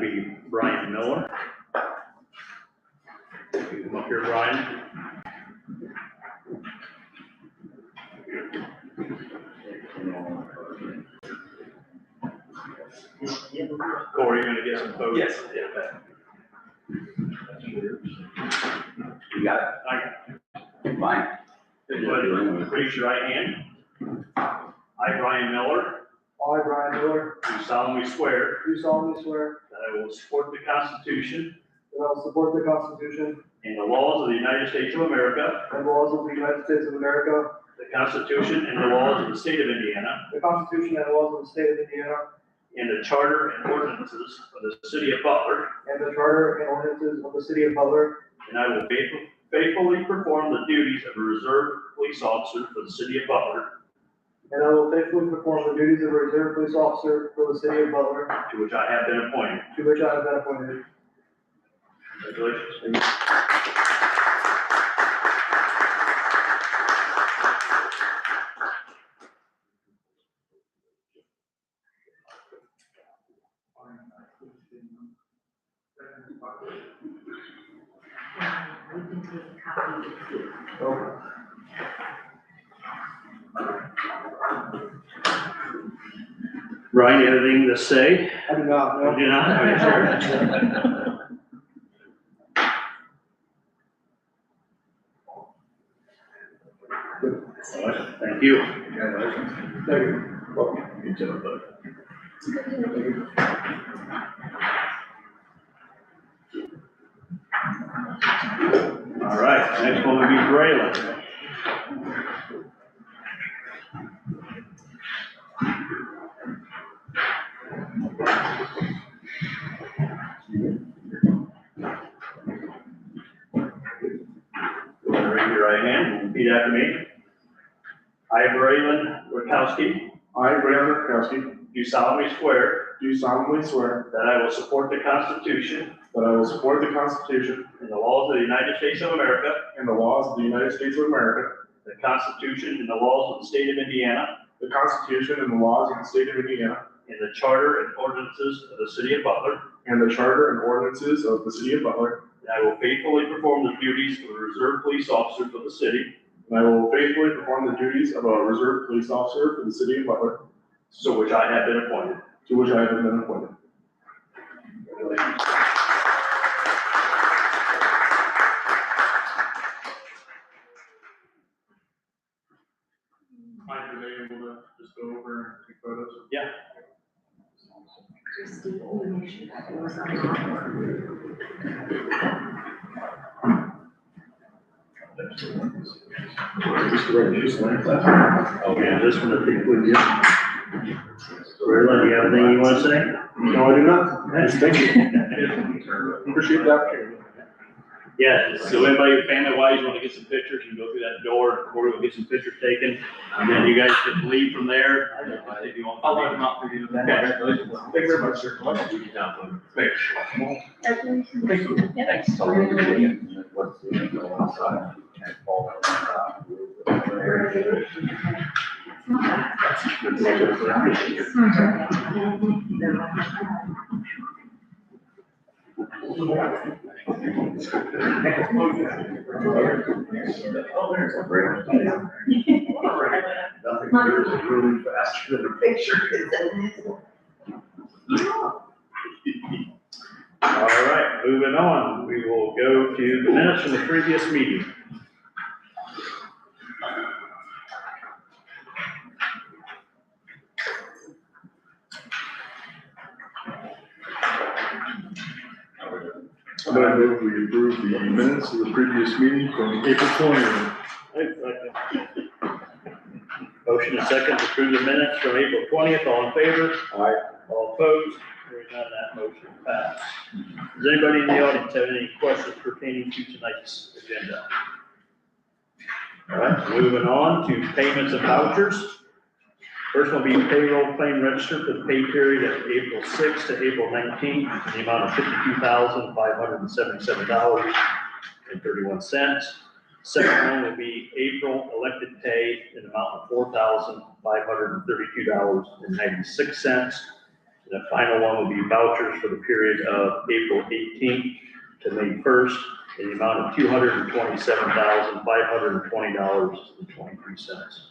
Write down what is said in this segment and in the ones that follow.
will be Brian Miller. You come up here, Brian. Corey, you're gonna get some photos? Yes. You got it? I got it. Fine. Raise your right hand. I, Brian Miller, I, Brian Miller, do solemnly swear do solemnly swear that I will support the Constitution that I will support the Constitution and the laws of the United States of America, and laws of the United States of America, the Constitution and the laws of the state of Indiana, the Constitution and laws of the state of Indiana, and the charter and ordinances of the city of Butler, and the charter and ordinances of the city of Butler, and I will faithfully perform the duties of a reserve police officer for the city of Butler, and I will faithfully perform the duties of a reserve police officer for the city of Butler, to which I have been appointed. to which I have been appointed. Congratulations. We can take a copy with you. Brian, you have anything to say? I do not know. You not? Are you sure? All right, thank you. Thank you. All right, next one will be Braylon. Raise your right hand and repeat after me. I, Braylon Rakowski, I, Brandon Rakowski, do solemnly swear do solemnly swear that I will support the Constitution that I will support the Constitution and the laws of the United States of America, and the laws of the United States of America, the Constitution and the laws of the state of Indiana, the Constitution and the laws of the state of Indiana, and the charter and ordinances of the city of Butler, and the charter and ordinances of the city of Butler, and I will faithfully perform the duties of a reserve police officer for the city, and I will faithfully perform the duties of a reserve police officer for the city of Butler, to which I have been appointed. to which I have been appointed. Mike, are they able to just go over and take photos? Yeah. Christie, you make sure that it was on. Oh, yeah, this one I think with you. Braylon, do you have anything you want to say? No, I do not. Yes, thank you. Appreciate the opportunity. Yeah, so anybody, family-wise, want to get some pictures, you can go through that door, Corey will get some pictures taken, and then you guys can leave from there. If you want. I'll let them out for you. Okay. Thank you very much, sir. Thanks. Oh, there's a break. Nothing really faster than a picture. All right, moving on, we will go to the minutes from the previous meeting. I'm gonna move we approve the minutes of the previous meeting from April 20th. Motion and second to approve the minutes from April 20th, all in favor? Aye. All opposed? Hearing none, that motion passed. Does anybody in the audience have any questions pertaining to tonight's agenda? All right, moving on to payments and vouchers. First one will be payroll claim register for the pay period of April 6th to April 19th, in the amount of $52,577.31. Second one will be April elected pay in the amount of $4,532.96. And the final one will be vouchers for the period of April 18th to May 1st in the amount of $227,520.23.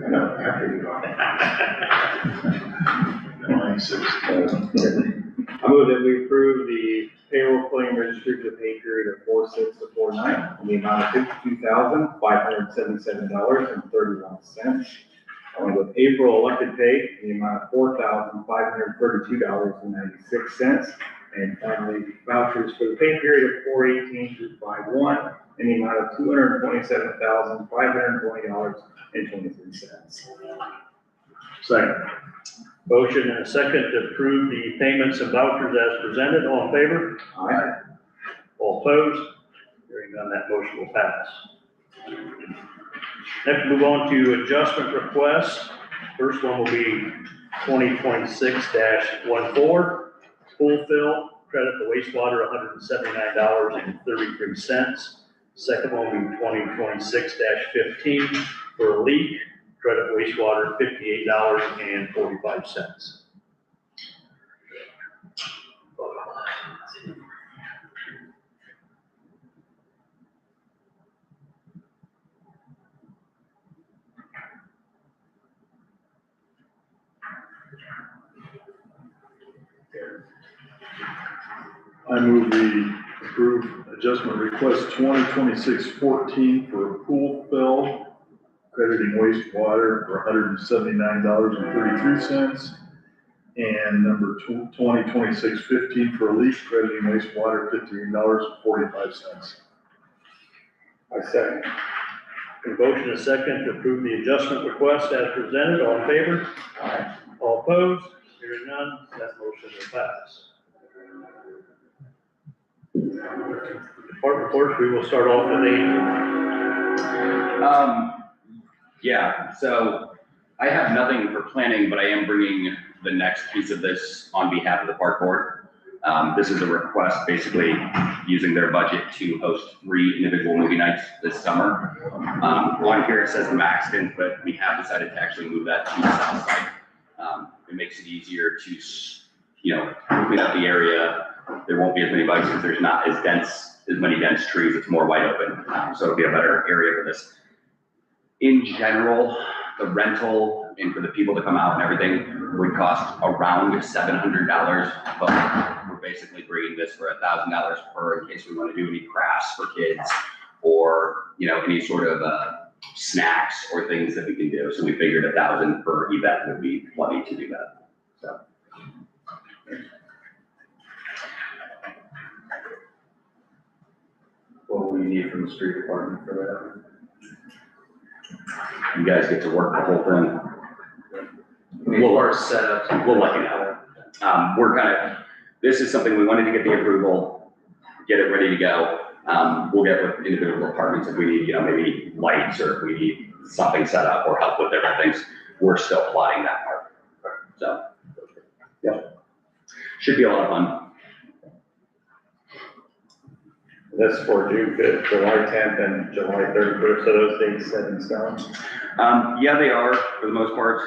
No, after you go. I move that we approve the payroll claim registry for the pay period of 4/6 to 4/9 in the amount of $52,577.31. Along with April elected pay in the amount of $4,532.96. And finally, vouchers for the pay period of 4/18 through 5/1 in the amount of $227,520.23. Second. Motion and a second to approve the payments and vouchers as presented. All in favor? Aye. All opposed? Hearing none, that motion will pass. Next, move on to adjustment requests. First one will be 2026-14, pool fill, credit for wastewater, $179.33. Second one will be 2026-15 for a leak, credit wastewater, $58.45. I move we approve adjustment request 2026-14 for a pool fill, crediting wastewater for $179.33. And number 2026-15 for a leak, crediting wastewater $58.45. I second. A motion and a second to approve the adjustment request as presented. All in favor? Aye. All opposed? Hearing none, that motion will pass. Department reports, we will start off with Andrew. Yeah, so I have nothing for planning, but I am bringing the next piece of this on behalf of the park board. This is a request basically using their budget to host 3 individual movie nights this summer. On here it says the Maxton, but we have decided to actually move that to the south side. It makes it easier to, clean up the area. There won't be as many bugs because there's not as many dense trees. It's more wide open. So it'll be a better area for this. In general, the rental and for the people to come out and everything would cost around $700, but we're basically bringing this for $1,000 per in case we want to do any crafts for kids or, any sort of snacks or things that we can do. So we figured $1,000 per event would be plenty to do that. So. What will we need from the street department for You guys get to work the whole thing. that? We'll set up. We'll let you know. This is something we wanted to get the approval, get it ready to go. We'll get with individual departments if we need, maybe lights or if we need something set up or help with different things. We're still plotting that part. So, yeah. Should be a lot of fun. This for June 5th, July 10th, and July 31st, so those dates set in stone? Yeah, they are for the most part.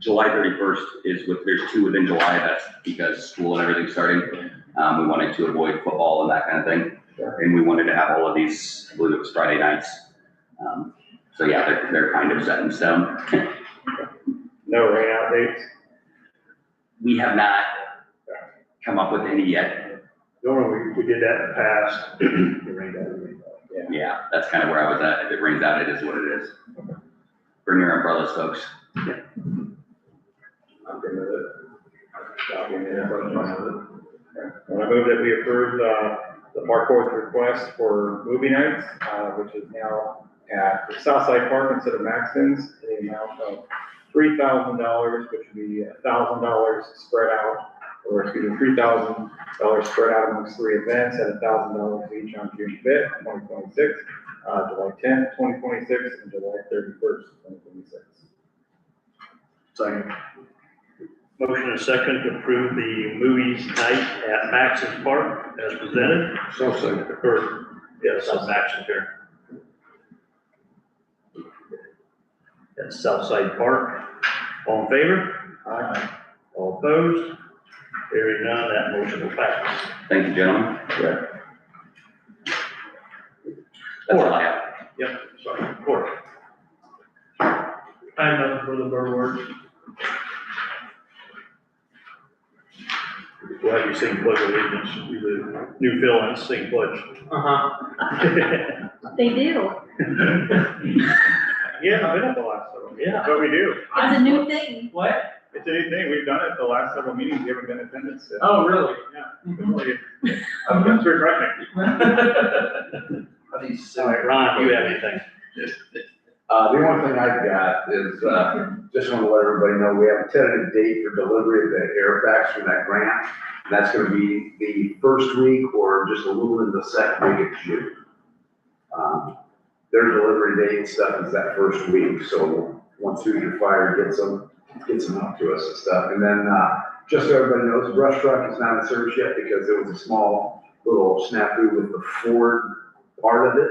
July 31st there's 2 within July. That's because school and everything's starting. We wanted to avoid football and that kind of thing. Sure. And we wanted to have all of these, I believe it was Friday nights. So yeah, they're kind of set in stone. No rain out dates? We have not come up with any yet. Normally, we did that in the past. It rained out. Yeah, that's kind of where I was at. If it rains out, it is what it is. Bring your umbrellas, folks. I'm good with it. I move that we approve the park board's request for movie nights, which is now at the Southside Park instead of Maxton's, in the amount of $3,000, which would be $1,000 spread out, $3,000 spread out amongst 3 events at $1,000 each on June 5th, 2026, July 10th, 2026, and July 31st, 2026. Second. Motion and second to approve the movies night at Max's Park as presented. So second. Or, yeah, South Max's here. At Southside Park. All in favor? Aye. All opposed? Hearing none, that motion will pass. Thank you, gentlemen. Yeah. That's all I have. Yep, sorry, Court. I have nothing for the bird words. Glad you sing Pledge of Allegiance. You the new villains sing Pledge. Uh-huh. They do. Yeah, I've been at the last several. Yeah. That's what we do. It's a new thing. What? It's a new thing. We've done it the last several meetings. We haven't been attendance. So. Oh, really? That's refreshing. All right, Ron, you have anything? The only thing I've got is, just want to let everybody know, we have a tentative date for delivery of the air packs from that grant. And that's gonna be the first week or just a little in the second week of June. Their delivery date and stuff is that first week, so once Hoosier Fire gets them out to us and stuff. And then, just so everybody knows, the brush truck is not in service yet because it was a small little snafu with the Ford part of it.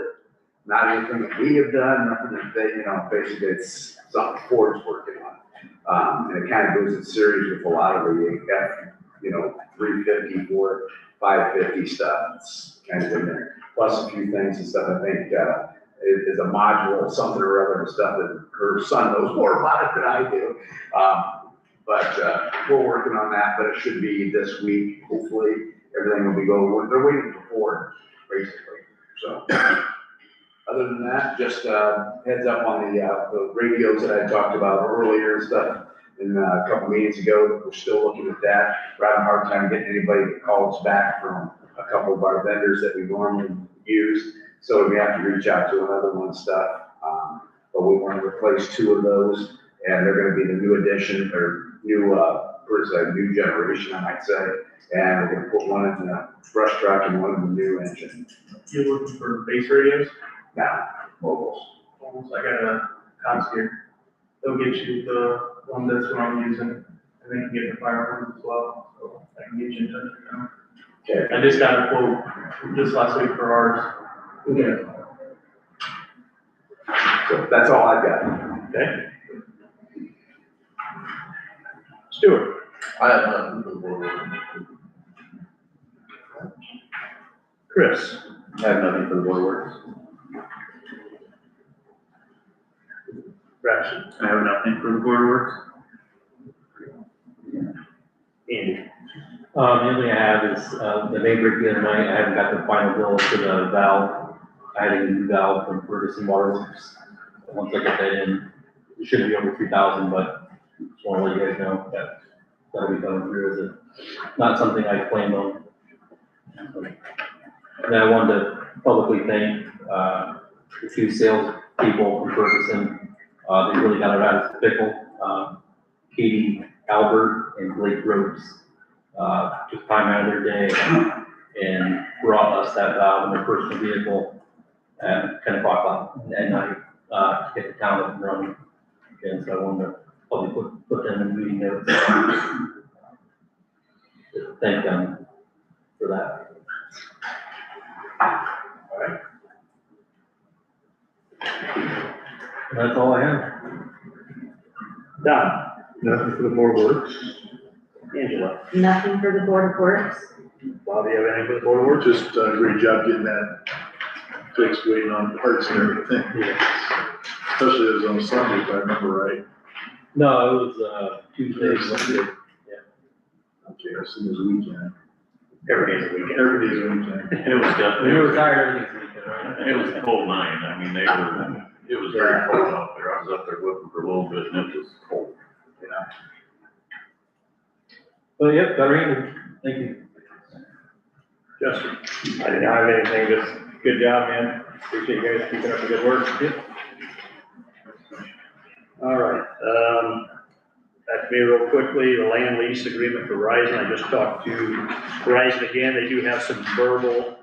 Not anything that we have done, nothing that they, basically it's something Ford's working on. And it kind of goes in series with a lot of the F, 350, Ford, 550 stuff. It's kind of in there. Plus a few things and stuff, I think, is a module, something or other and stuff that her son knows more about it than I do. But we're working on that, but it should be this week, hopefully. Everything will be going, they're waiting for Ford, basically, so. Other than that, just heads up on the radios that I talked about earlier and stuff, and a couple meetings ago, we're still looking at that. We're having a hard time getting anybody that calls back from a couple of our vendors that we normally use, so we have to reach out to another one and stuff. But we want to replace 2 of those, and they're going to be the new addition, or new generation, I might say. And we're going to put one in the brush truck and one in the new engine. You're looking for base radios? Now, mobiles. Almost, I got a concierge. They'll get you the one that's what I'm using, and then you get the fire ones as well, so I can get you in touch with them. Okay. I just got a quote just last week for ours. Okay. So that's all I've got. Okay. Stuart? I have nothing for the board. Chris? I have nothing for the board works. Braxton? I have nothing for the board works. Andy? The only thing I have is, the neighbor the other night, I haven't got the final bill for the valve. I had a new valve from Ferguson Water Works. Once I get that in, it should be over 3,000, but just want to let you guys know that that'll be coming through as a, not something I planned on. And then I wanted to publicly thank, the 2 sales people from Ferguson. They really got it out of the pickle. Katie Albert and Blake Ropes, took time out of their day and brought us that valve in their personal vehicle at 10 o'clock at night, to get the town up and running. And so I wanted to probably put them in the meeting notes. Thank them for that. And that's all I have. Don? Nothing for the board works. Angela? Nothing for the Board of Works. Bob, you have anything for the board of works? Just a great job getting that fixed, waiting on parts and everything. Especially it was on Sunday, if I remember right. No, it was, Tuesday, Wednesday. Okay, I assume it was a weekend. Every day's a weekend. Every day's a weekend. It was When you were tired, everything's weekend, right? it was a cold night. I mean, it was very cold out there. I was up there looking for a little bit and it was cold. But yep, got rain. Thank you. Justin? I didn't have anything, just good job, man. Appreciate you guys keeping up the good work. All right, back to me real quickly, the land lease agreement for Verizon. I just talked to Verizon again. They do have some verbal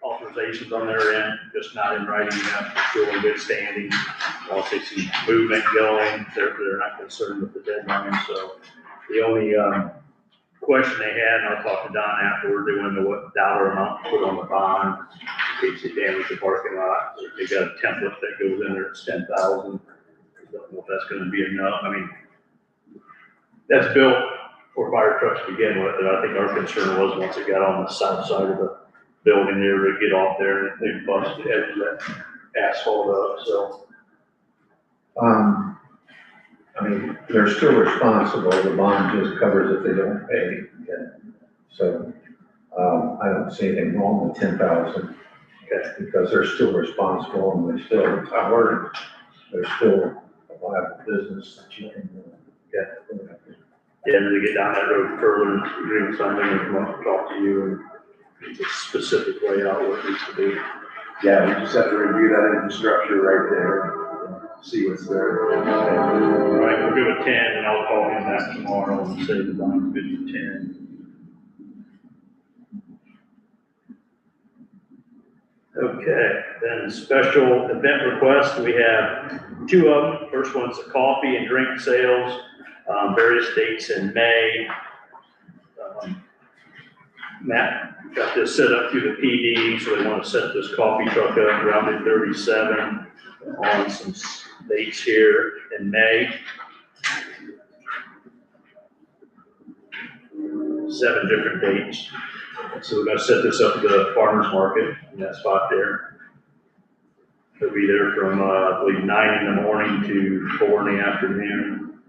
authorizations on their end, just not in writing yet, still in good standing. once they see movement going, they're not concerned with the deadline, so the only, question they had, and I'll talk to Don afterward, they wanted to know what dollar amount to put on the bond in case they damage the parking lot. They got a template that goes in there, it's 10,000. Don't know if that's gonna be enough, I mean, that's built for fire trucks to begin with, and I think our concern was once it got on the south side of the building there, to get off there, and they bust the edge of that asphalt up, so. I mean, they're still responsible, the bond just covers if they don't pay. So, I don't see anything wrong with 10,000. Okay. Because they're still responsible and they still, they're still a viable business that you can get. Yeah, and they get down that road further and doing something, and come up and talk to you and the specific layout, what it needs to be. Yeah, we just have to review that infrastructure right there, see what's there. All right, we'll go with 10, and I'll call him back tomorrow and say the bond's good for 10. Okay, then special event request, we have 2 of them. First one's the coffee and drink sales, various dates in May. Matt got this set up through the PD, so they want to set this coffee truck up around at 37 on some dates here in May. 7 different dates. So we're gonna set this up at the farmer's market in that spot there. It'll be there from, I believe 9 in the morning to 4 in the afternoon.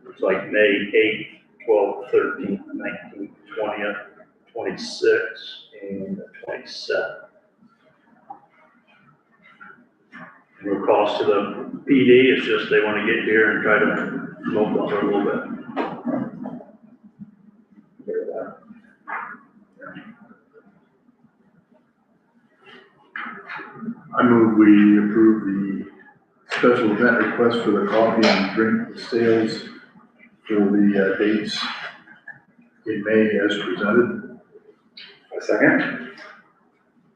It's like May 8th, 12th, 13th, 19th, 20th, 26th, and 27th. No cost to the PD, it's just they wanna get here and try to smoke on it a little bit. I move we approve the special event request for the coffee and drink sales for the dates in May as presented. A second?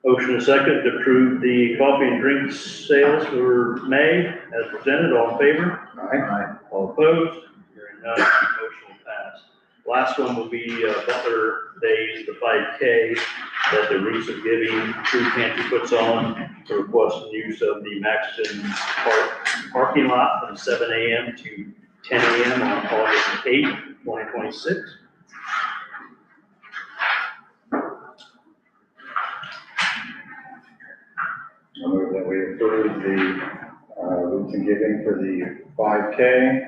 Motion and second to approve the coffee and drink sales for May as presented. All in favor? Aye. All opposed? Hearing none, motion will pass. Last one will be Butler Days, the 5K that the Roots of Giving Food Pantry puts on to request the use of the Maxton Park parking lot from 7 a.m. to 10 a.m. on August 8th, 2026. I move that we approve the, Roots and Giving for the 5K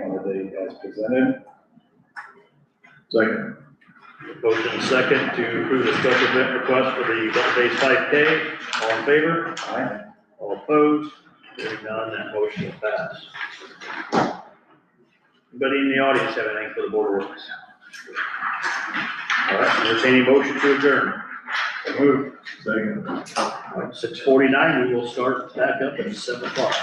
on the date as presented. Second. Motion and second to approve the special event request for the Butler Days 5K. All in favor? Aye. All opposed? Hearing none, that motion will pass. Anybody in the audience have anything for the Board of Works? All right, entertaining motion to adjourn. Move. Second. 6:49, we will start back up at 7 o'clock.